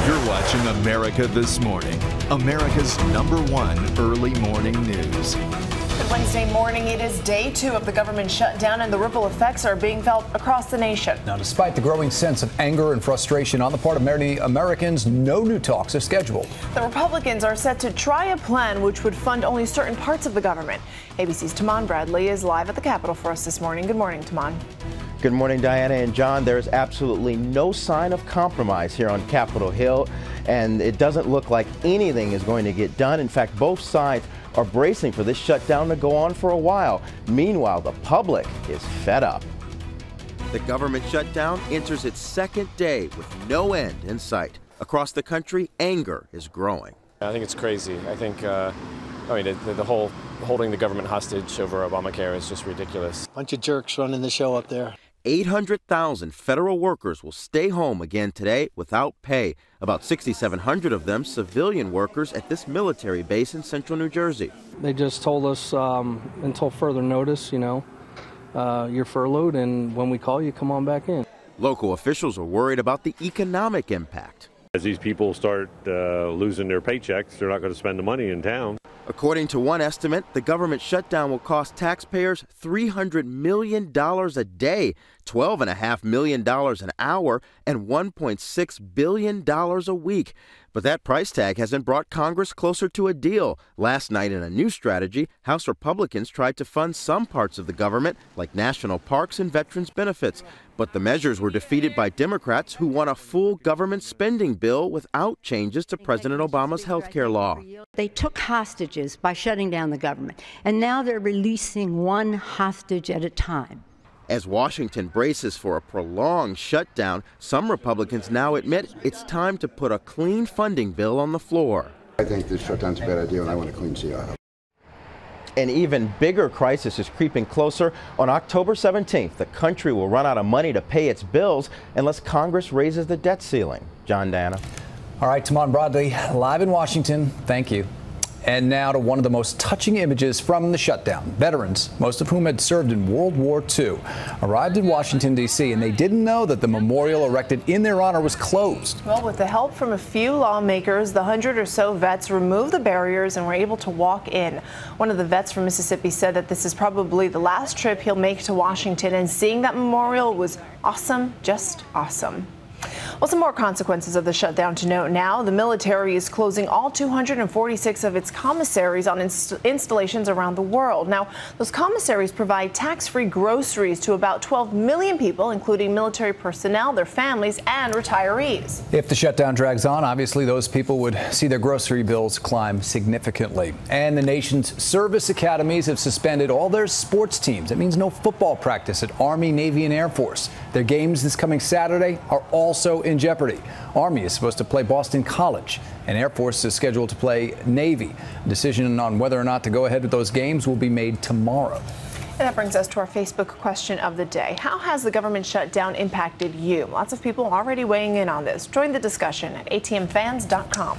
You're watching America This Morning, America's #1 early morning news. Good Wednesday morning. It is day 2 of the government shutdown, and the ripple effects are being felt across the nation. Now, despite the growing sense of anger and frustration on the part of many Americans, no new talks are scheduled. The Republicans are set to try a plan which would fund only certain parts of the government. ABC's Tahman Bradley is live at the Capitol for us this morning. Good morning, Tahman. Good morning, Diana and John. There is absolutely no sign of compromise here on Capitol Hill, and it doesn't look like anything is going to get done. In fact, both sides are bracing for this shutdown to go on for a while. Meanwhile, the public is fed up. The government shutdown enters its second day with no end in sight. Across the country, anger is growing. I think it's crazy. I think, the whole holding the government hostage over Obamacare is just ridiculous. Bunch of jerks running the show up there. 800,000 federal workers will stay home again today without pay. About 6,700 of them civilian workers at this military base in central New Jersey. They just told us until further notice, you're furloughed, and when we call you, come on back in. Local officials are worried about the economic impact. As these people start losing their paychecks, they're not going to spend the money in town. According to one estimate, the government shutdown will cost taxpayers $300 million a day, $12.5 million an hour, and $1.6 billion a week. But that price tag hasn't brought Congress closer to a deal. Last night, in a new strategy, House Republicans tried to fund some parts of the government, like national parks and veterans benefits. But the measures were defeated by Democrats who want a full government spending bill without changes to President Obama's health care law. They took hostages by shutting down the government, and now they're releasing one hostage at a time. As Washington braces for a prolonged shutdown, some Republicans now admit it's time to put a clean funding bill on the floor. I think this shutdown's a bad idea, and I want a clean CIO. An even bigger crisis is creeping closer. On October 17th, the country will run out of money to pay its bills unless Congress raises the debt ceiling. John, Diana. All right, Tahman Bradley, live in Washington. Thank you. And now to one of the most touching images from the shutdown. Veterans, most of whom had served in World War II, arrived in Washington, D.C., and they didn't know that the memorial erected in their honor was closed. Well, with the help from a few lawmakers, the 100 or so vets removed the barriers and were able to walk in. One of the vets from Mississippi said that this is probably the last trip he'll make to Washington, and seeing that memorial was awesome, just awesome. Well, some more consequences of the shutdown to note now. The military is closing all 246 of its commissaries on installations around the world. Now, those commissaries provide tax-free groceries to about 12 million people, including military personnel, their families, and retirees. If the shutdown drags on, obviously those people would see their grocery bills climb significantly. And the nation's service academies have suspended all their sports teams. It means no football practice at Army, Navy, and Air Force. Their games this coming Saturday are also in jeopardy. Army is supposed to play Boston College, and Air Force is scheduled to play Navy. A decision on whether or not to go ahead with those games will be made tomorrow. And that brings us to our Facebook question of the day. How has the government shutdown impacted you? Lots of people already weighing in on this. Join the discussion at atmfans.com.